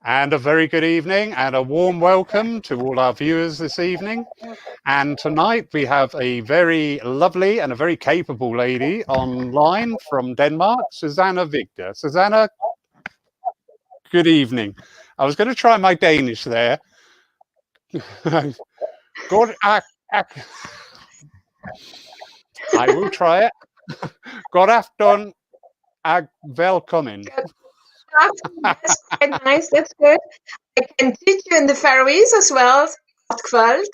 And a very good evening and a warm welcome to all our viewers this evening. And tonight we have a very lovely and a very capable lady online from Denmark, Súsanna Vígdá. Súsanna, good evening. I was going to try my Danish there. God, I will try it. God afton og velkommen. That's quite nice. That's good. I can teach you in the Faroese as well. Kvöld.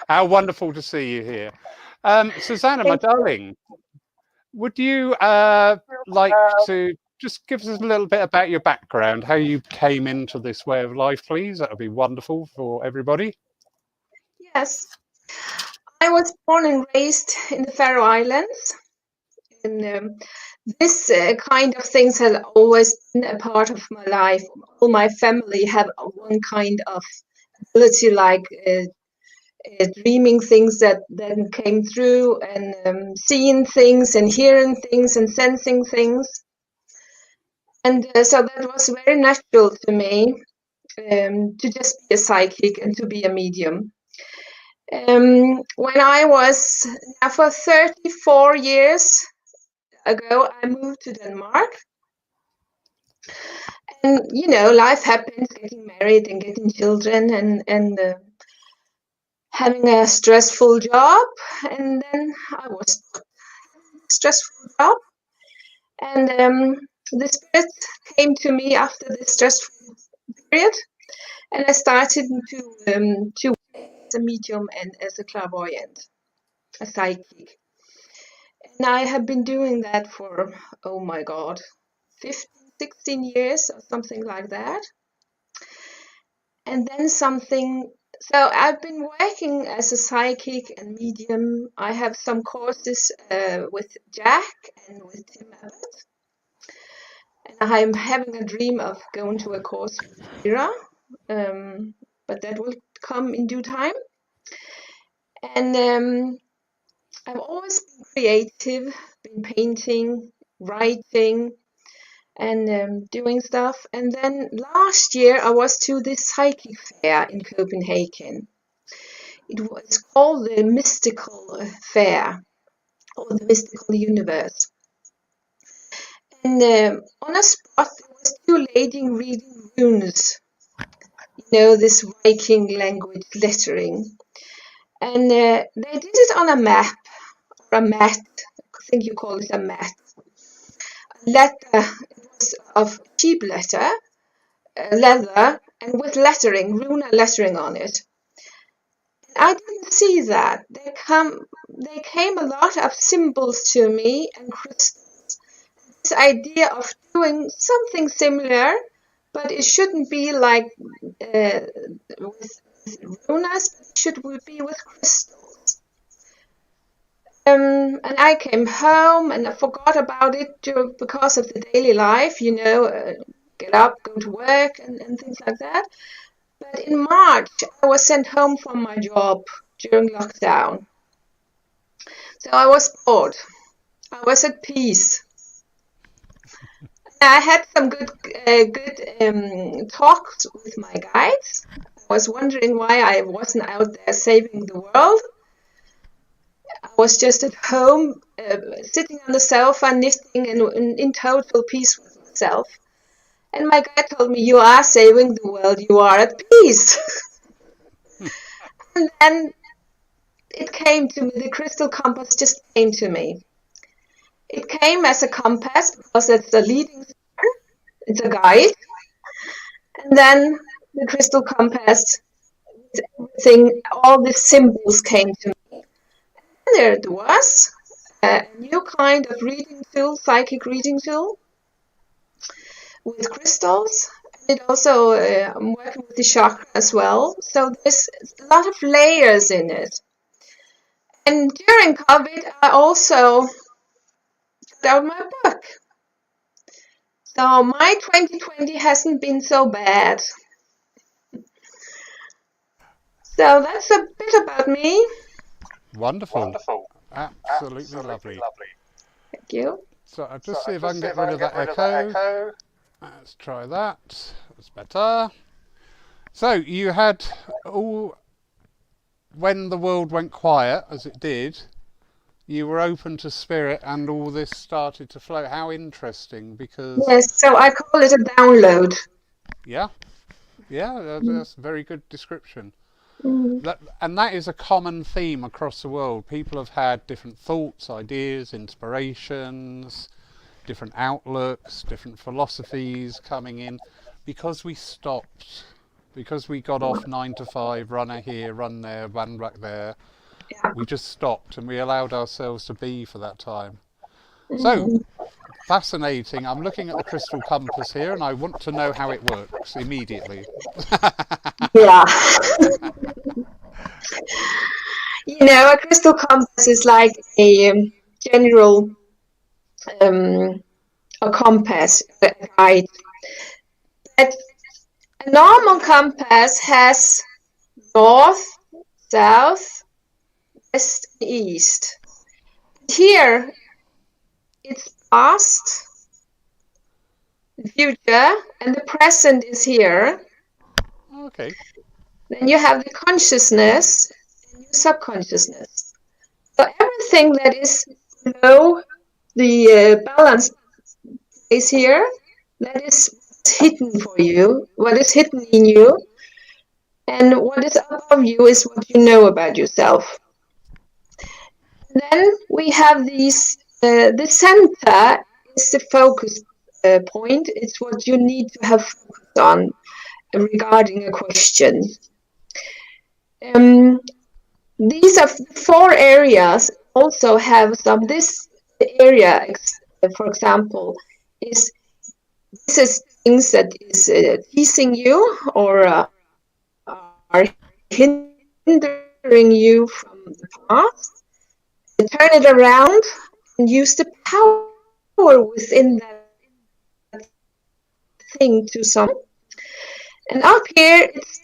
How wonderful to see you here. Súsanna, my darling, would you like to just give us a little bit about your background, how you came into this way of life, please? That would be wonderful for everybody. Yes. I was born and raised in the Faroe Islands. And this kind of things has always been a part of my life. All my family have one kind of ability, like dreaming things that then came through, and seeing things and hearing things and sensing things. And so that was very natural to me, to just be a psychic and to be a medium. When I was, for 34 years ago, I moved to Denmark. And, you know, life happens, getting married and getting children and having a stressful job. And then I was stressful job. And the spirit came to me after this stressful period. And I started to as a medium and as a clairvoyant, a psychic. And I have been doing that for, oh my God, 15, 16 years or something like that. And then so I've been working as a psychic and medium. I have some courses with Jack and with Tim Abbott. And I'm having a dream of going to a course with Kira, but that will come in due time. And I've always been creative, been painting, writing, and doing stuff. And then last year I was to this psychic fair in Copenhagen. It was called the Mystical Fair, or the Mystical Universe. And on a spot there was two ladies reading runes, you know, this Viking language lettering. And they did it on a map, or a mat. I think you call it a mat. A letter, it was of cheap leather, and with lettering, rune lettering on it. I didn't see that. They came a lot of symbols to me and crystals. This idea of doing something similar, but it shouldn't be like with runas, but it should be with crystals. And I came home and I forgot about it because of the daily life, you know, get up, go to work and things like that. But in March, I was sent home from my job during lockdown. So I was bored. I was at peace. I had some good talks with my guides. I was wondering why I wasn't out there saving the world. I was just at home, sitting on the sofa, knitting and in total peace with myself. And my guide told me, you are saving the world, you are at peace. And then it came to me, the crystal compass just came to me. It came as a compass because it's the leading star, it's a guide. And then the crystal compass, everything, all the symbols came to me. And there it was, a new kind of reading tool, psychic reading tool with crystals. It also, I'm working with the chakra as well. So there's a lot of layers in it. And during COVID, I also out my book. So my 2020 hasn't been so bad. So that's a bit about me. Wonderful. Absolutely lovely. Thank you. So I'll just see if I can get rid of that echo. Let's try that. That's better. So you had all when the world went quiet, as it did. You were open to spirit, and all this started to flow. How interesting! Because Yes, so I call it a download. yeah, yeah, that's a very good description. Mm. And that is a common theme across the world. People have had different thoughts, ideas, inspirations, different outlooks, different philosophies coming in because we stopped, because we got off 9 to 5, runner here, run there, run back there. Yeah. We just stopped and we allowed ourselves to be for that time. So Mm. fascinating. I'm looking at the crystal compass here and I want to know how it works immediately. Yeah. A crystal compass is like a general a compass, a guide. But a normal compass has north, south, west, east. Here, it's past, the future, and the present is here. Okay. Then you have the consciousness and your subconsciousness. So everything that is below the balance place here, that is hidden for you, what is hidden in you, and what is above you is what you know about yourself. Then we have these, the center is the focus point. It's what you need to have focused on regarding a question. These are 4 areas also have some, this area, for example, is this is things that is teasing you or are hindering you from the past. Turn it around and use the power within that thing to some. And up here, it's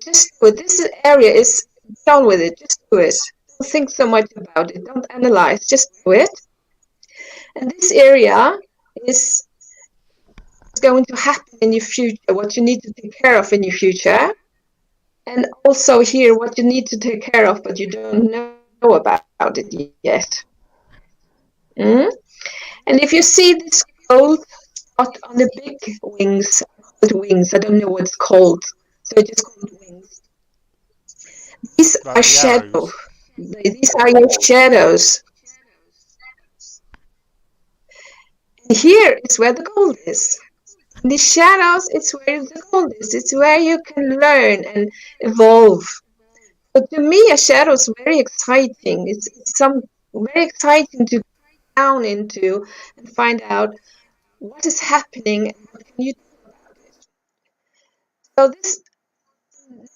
just do it. This area is done with it. Just do it. Don't think so much about it. Don't analyze. Just do it. And this area is going to happen in your future. What you need to take care of in your future, and also here what you need to take care of, but you don't know about it yet. Mm? And if you see this gold spot on the big wings, I don't know what it's called, so I just call it wings. These Like are the shadows. arrows. These are your shadows. And here is where the gold is. In the shadows, it's where the gold is. It's where you can learn and evolve. But to me, a shadow is very exciting. It's some very exciting to go down into and find out what is happening and what can you do about it. So this,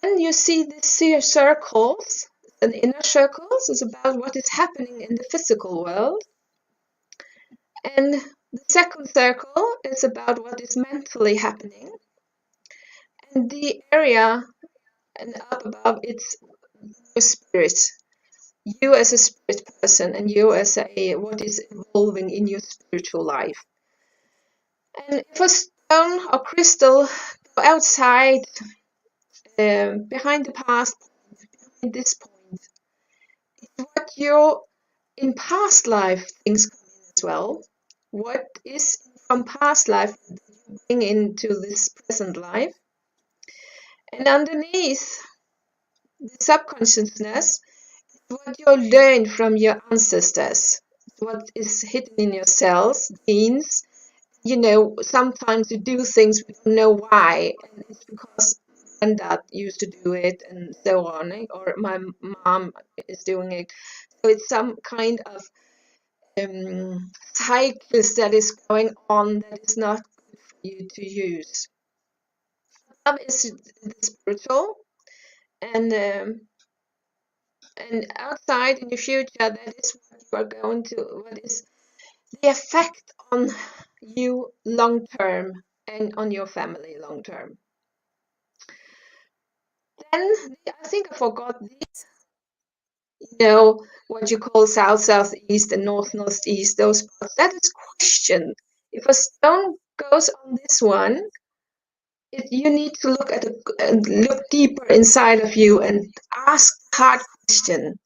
then you see these circles, and inner circles is about what is happening in the physical world. And the second circle is about what is mentally happening. And the area and up above, it's your spirit. You as a spirit person and you as what is evolving in your spiritual life. And if a stone or crystal go outside, behind the past, behind this point, it's what your in past life things come in as well. What is from past life that you bring into this present life. And underneath the subconsciousness, what you learned from your ancestors, what is hidden in your cells, genes. Sometimes you do things we don't know why, and it's because my dad used to do it, and so on, or my mom is doing it. So it's some kind of cycles that is going on that is not good for you to use. Love is the spiritual, and outside in the future, that is what you are going to, what is the effect on you long term and on your family long term. Then I think I forgot these, what you call south, southeast, and north, northeast, those parts. That is question. If a stone goes on this one, you need to look deeper inside of you and ask hard questions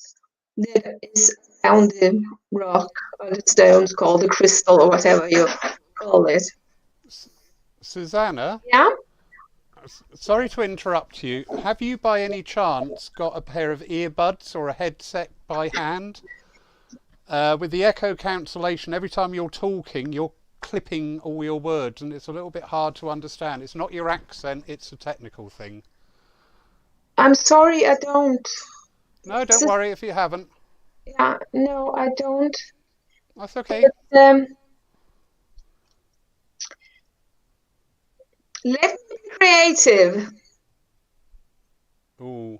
that is around the rock or the stones, called the crystal or whatever you call it. Súsanna, Yeah? sorry to interrupt you. Have you by any chance got a pair of earbuds or a headset by hand? With the echo cancellation, every time you're talking, you're clipping all your words and it's a little bit hard to understand. It's not your accent, it's a technical thing. I'm sorry, I don't. No, don't worry if you haven't. Yeah, no, I don't. That's okay. But, let me be creative. Ooh.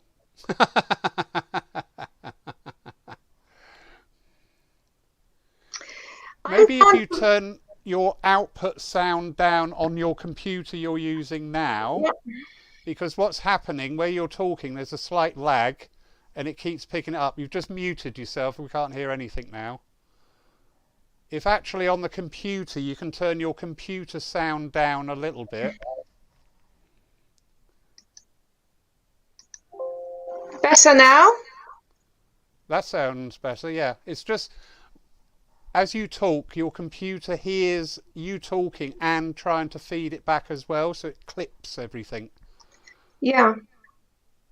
Maybe if you turn your output sound down on your computer you're using now, because what's happening where you're talking, there's a slight lag and it keeps picking it up. You've just muted yourself. We can't hear anything now. If actually on the computer you can turn your computer sound down a little bit. Better now? That sounds better, yeah. It's just as you talk, your computer hears you talking and trying to feed it back as well, so it clips everything. Yeah.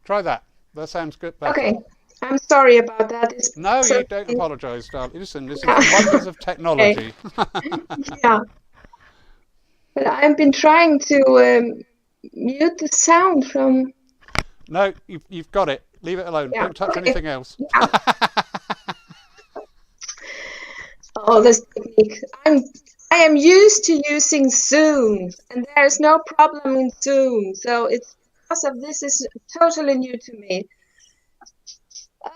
Try that. That sounds good. Better. Okay. I'm sorry about that. No, you don't apologise, darling. Listen, this is the wonders of technology. Yeah. But I've been trying to mute the sound from... No, you've got it. Leave it alone. Yeah. Don't touch anything else. Yeah. Oh, this technique. I am used to using Zoom, and there's no problem in Zoom. So it's because of this is totally new to me.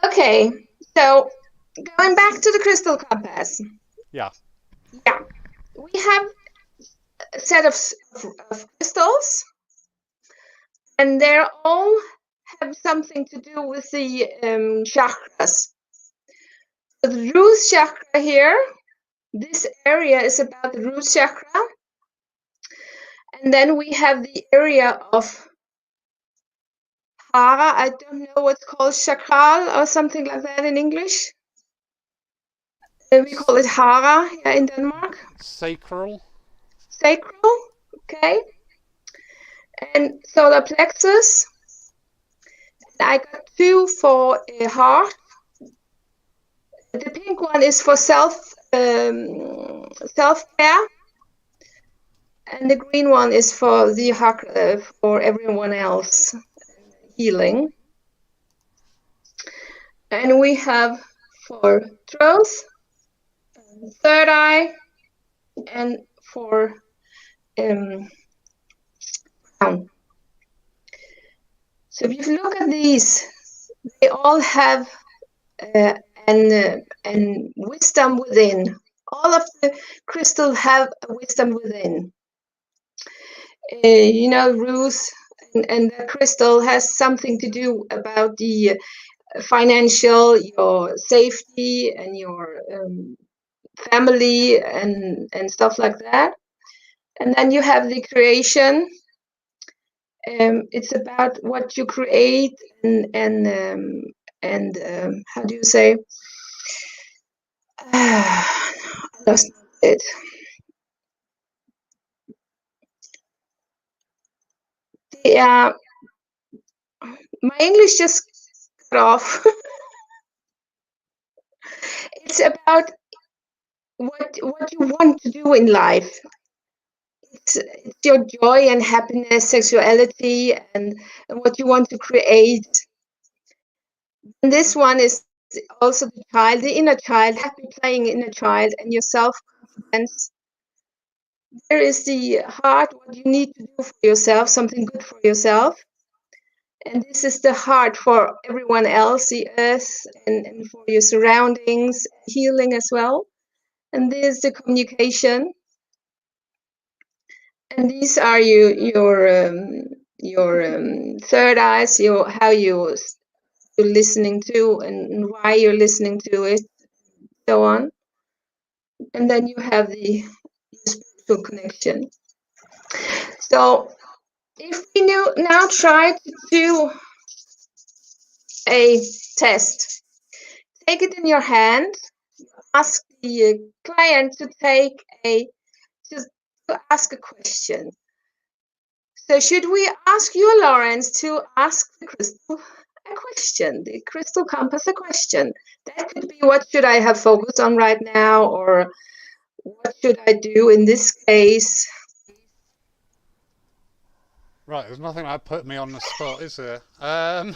Okay, so going back to the crystal compass. Yeah. Yeah, we have a set of crystals, and they all have something to do with the chakras. So the root chakra here, this area is about the root chakra. And then we have the area of Hara. I don't know what's called chakral or something like that in English. We call it Hara here in Denmark. Sacral. Sacral, okay. And solar plexus. I got 2 for a heart. The pink one is for self-care. And the green one is for the heart, for everyone else, healing. And we have for throat, third eye, and for crown. So if you look at these, they all have an wisdom within. All of the crystals have a wisdom within. You know, Ruth and the crystal has something to do about the financial, your safety, and your family, and stuff like that. And then you have the creation. It's about what you create and how do you say? I lost it. Yeah, my English just cut off. It's about what you want to do in life. It's your joy and happiness, sexuality, and what you want to create. And this one is also the child, the inner child, happy playing inner child, and your self-confidence. There is the heart, what you need to do for yourself, something good for yourself. And this is the heart for everyone else, the earth, and for your surroundings, healing as well. And this is the communication. And these are your third eyes, how you're listening to and why you're listening to it, so on. And then you have the spiritual connection. So if we now try to do a test, take it in your hand, ask the client to ask a question. So should we ask you, Lawrence, to ask the Krystal a question, the Krystal Compass a question? That could be, what should I have focused on right now, or what should I do in this case? Right, there's nothing like put me on the spot, is there? You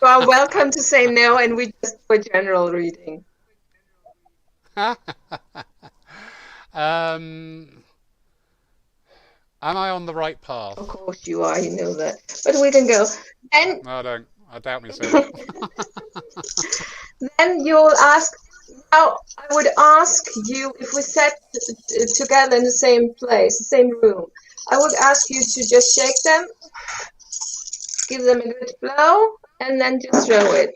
are welcome to say no, and we just do a general reading. Am I on the right path? Of course you are, you know that. But we can go. And No, I don't. I doubt myself. then you'll ask. Now, I would ask you, if we sat together in the same place, the same room, I would ask you to just shake them, give them a good blow, and then just throw it.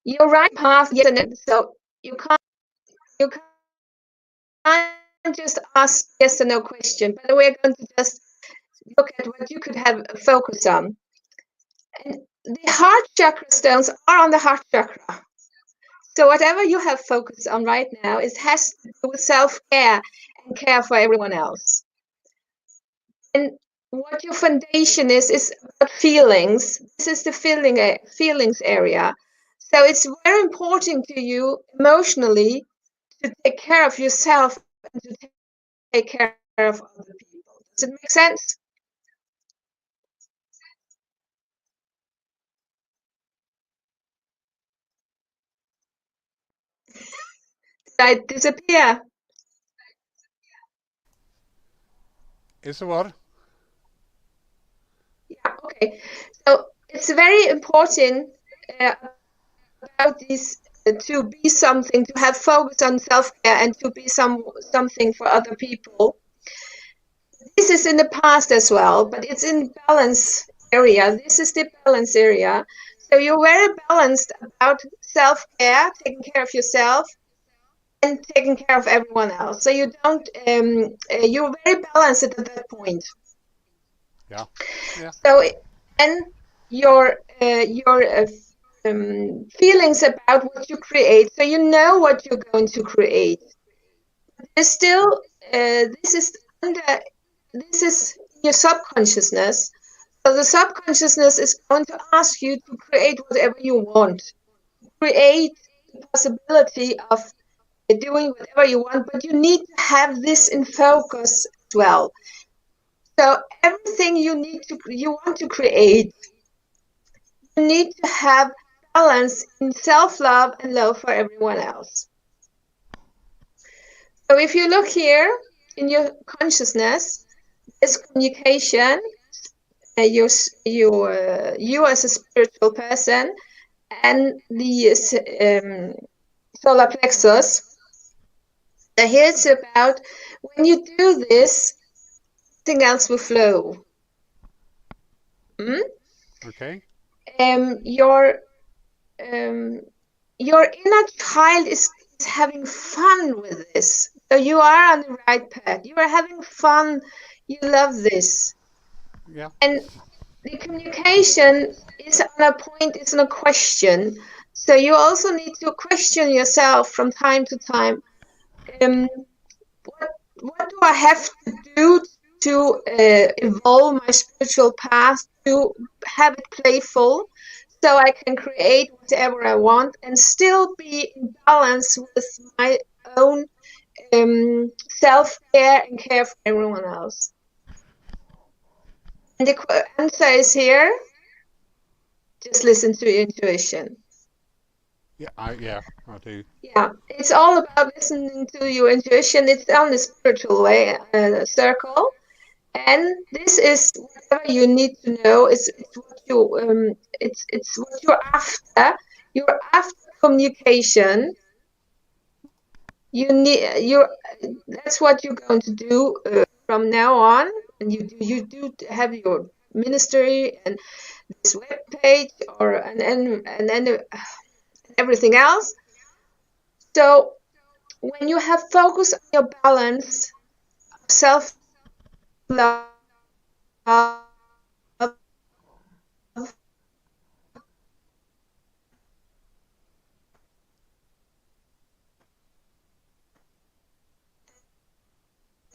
You're right path, yes and no. So you can't just ask yes or no question, but we're going to just look at what you could have a focus on. And the heart chakra stones are on the heart chakra. So whatever you have focused on right now, it has to do with self-care and care for everyone else. And what your foundation is about feelings. This is the feelings area. So it's very important to you emotionally to take care of yourself and to take care of other people. Does it make sense? Did I disappear? Is the what? Yeah, okay. So it's very important about this to be something, to have focus on self-care and to be something for other people. This is in the past as well, but it's in balance area. This is the balance area. So you're very balanced about self-care, taking care of yourself, and taking care of everyone else. So you don't, you're very balanced at that point. Yeah. Yeah. So, and your feelings about what you create. So you know what you're going to create. There's still, this is your subconsciousness. So the subconsciousness is going to ask you to create whatever you want. Create the possibility of doing whatever you want, but you need to have this in focus as well. So everything you want to create, you need to have balance in self-love and love for everyone else. So if you look here in your consciousness, there's communication. You as a spiritual person, and the solar plexus. So here it's about, when you do this, something else will flow. Okay. Your inner child is having fun with this. So you are on the right path. You are having fun. You love this. Yeah. And the communication is on a point, it's on a question. So you also need to question yourself from time to time. What do I have to do to evolve my spiritual path, to have it playful, so I can create whatever I want and still be in balance with my own self-care and care for everyone else? And the answer is here. Just listen to your intuition. Yeah. I do. Yeah, it's all about listening to your intuition. It's on the spiritual way circle, and this is whatever you need to know. It's what you're after. You're after communication. That's what you're going to do from now on. And you do have your ministry and this web page, or and then everything else. So when you have focus on your balance, self-love,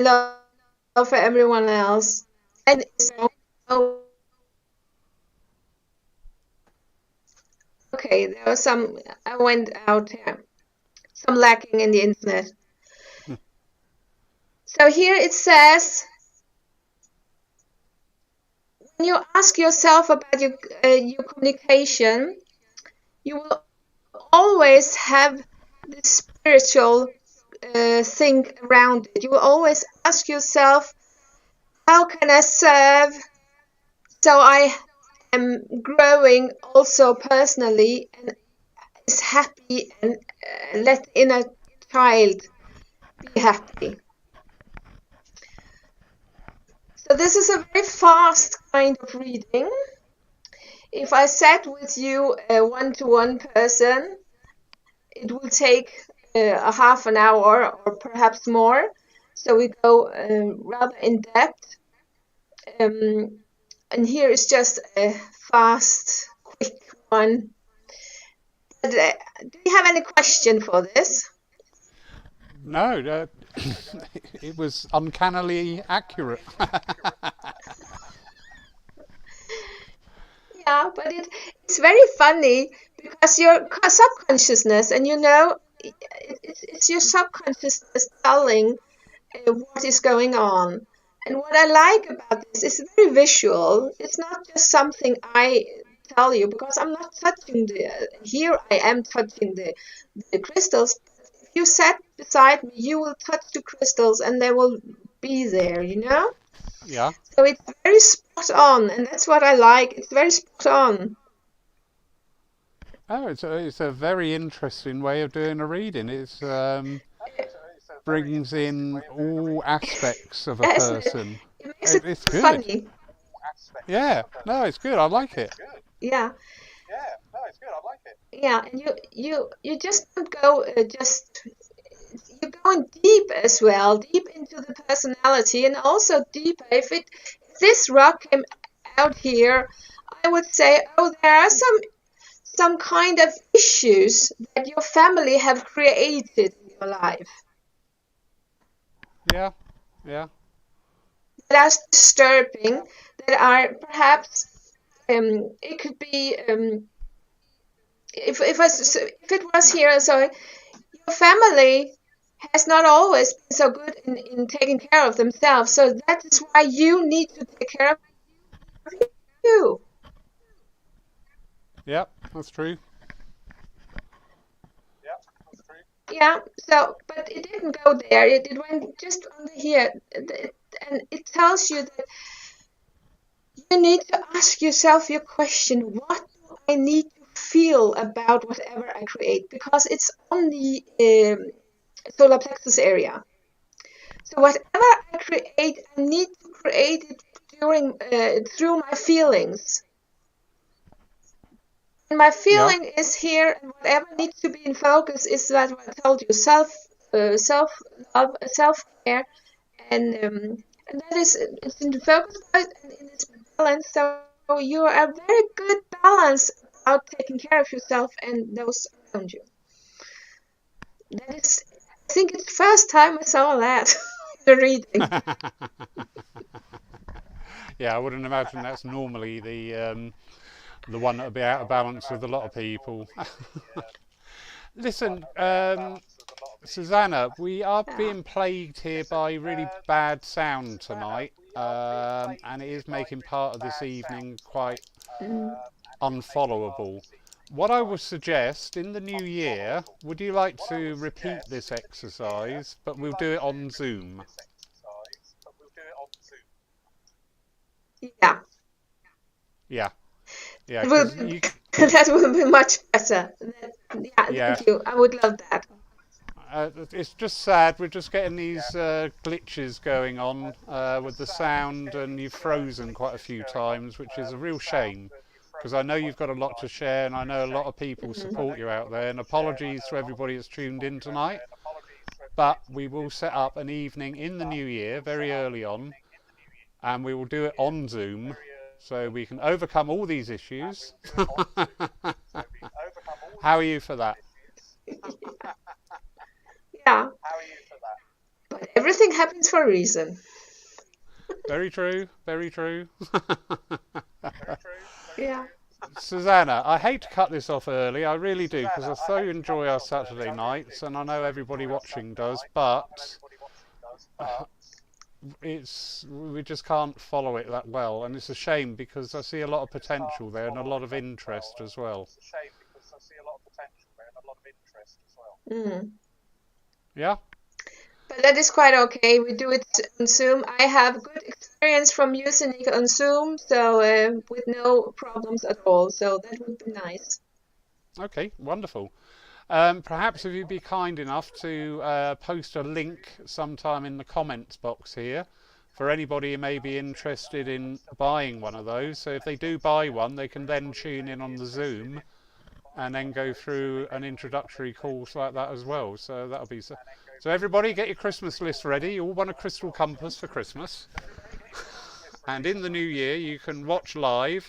love for everyone else, and so okay, there was some. I went out here. Some lacking in the internet. So here it says, when you ask yourself about your communication, you will always have this spiritual thing around it. You will always ask yourself, how can I serve so I am growing also personally and is happy and let the inner child be happy. So this is a very fast kind of reading. If I sat with you a one-to-one person, it will take a half an hour or perhaps more. So we go rather in depth. And here is just a fast, quick one. But, do you have any question for this? No, it was uncannily accurate. Yeah, but it's very funny because your subconsciousness, and it's your subconsciousness telling what is going on. And what I like about this is very visual. It's not just something I tell you, because I'm not touching here I am touching the crystals. If you sat beside me, you will touch the crystals and they will be there, Yeah. So it's very spot on, and that's what I like. It's very spot on. Oh, it's a very interesting way of doing a reading. It's brings in all aspects of a Yes, person. it makes it It's good. funny. Yeah, no, it's good. I like it. Yeah, yeah, and you just don't go you're going deep as well, deep into the personality, and also deeper. If this rock came out here, I would say, oh, there are some kind of issues that your family have created in your life Yeah, yeah, that are disturbing, that are perhaps it could be if it was here, so your family has not always been so good in taking care of themselves, so that is why you need to take care of you. yeah. That's true. Yeah, so but it didn't go there, it went just under here, and it tells you that you need to ask yourself your question, what do I need to feel about whatever I create, because it's on the solar plexus area. So whatever I create, I need to create it through my feelings. And my Yeah, feeling is here, and whatever needs to be in focus is that what I told you, self love, self care, and that is it's in the focus point and in its balance. So you are a very good balance about taking care of yourself and those around you. That is, I think it's the first time I saw that in the reading. yeah. I wouldn't imagine that's normally the one that would be out of balance with a lot of people. Listen, Súsanna, we are Yeah. being plagued here by really bad sound tonight, and it is making part of this evening quite Mm. unfollowable. What I would suggest in the new year, would you like to repeat this exercise, but we'll do it on Zoom? Yeah, Yeah, yeah, it will because be, that will be much better. Yeah, yeah, thank you. I would love that. it's just sad. We're just getting these glitches going on with the sound, and you've frozen quite a few times, which is a real shame. because I know you've got a lot to share, and I know a lot of people support you out there. And apologies to everybody that's tuned in tonight, but we will set up an evening in the new year, very early on, and we will do it on Zoom, so we can overcome all these issues. How are you for that? Yeah. But everything happens for a reason. Very true, very true. Yeah. Súsanna, I hate to cut this off early, I really do, because I so enjoy our Saturday nights, and I know everybody watching does, but we just can't follow it that well, and it's a shame because I see a lot of potential there and a lot of interest as well. Mm. Yeah? But that is quite okay. We do it on Zoom. I have good experience from using it on Zoom, so with no problems at all. So that would be nice. Okay, wonderful. Perhaps if you'd be kind enough to post a link sometime in the comments box here for anybody who may be interested in buying one of those. So if they do buy one, they can then tune in on the Zoom and then go through an introductory course like that as well. So that'll be so. So everybody, get your Christmas list ready. You all want a crystal compass for Christmas. And in the new year, you can watch live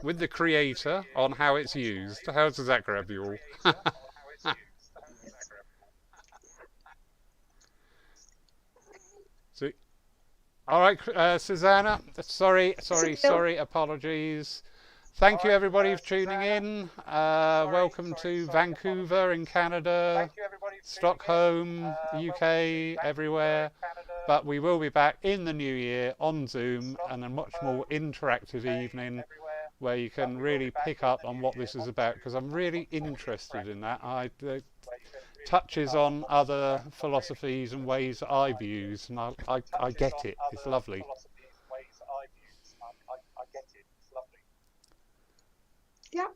with the creator on how it's used. How does that grab you all? So, all right, Súsanna. Sorry. Apologies. Thank you, everybody, for tuning in. Welcome to Vancouver in Canada, Stockholm, UK, everywhere. But we will be back in the new year on Zoom and a much more interactive evening where you can really pick up on what this is about, because I'm really interested in that. Touches on other philosophies and ways that I've used, and I get it. It's lovely. Yeah.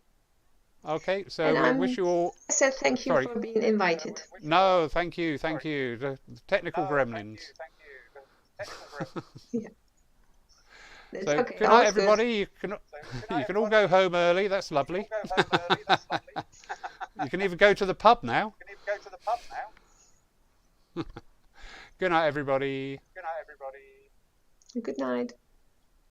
Okay, so we wish you all. I said thank you for being invited. No, thank you. The technical gremlins. Yeah. So okay. Good night, everybody. You can all go home early. That's lovely. You can even go to the pub now. Good night, everybody. Good night.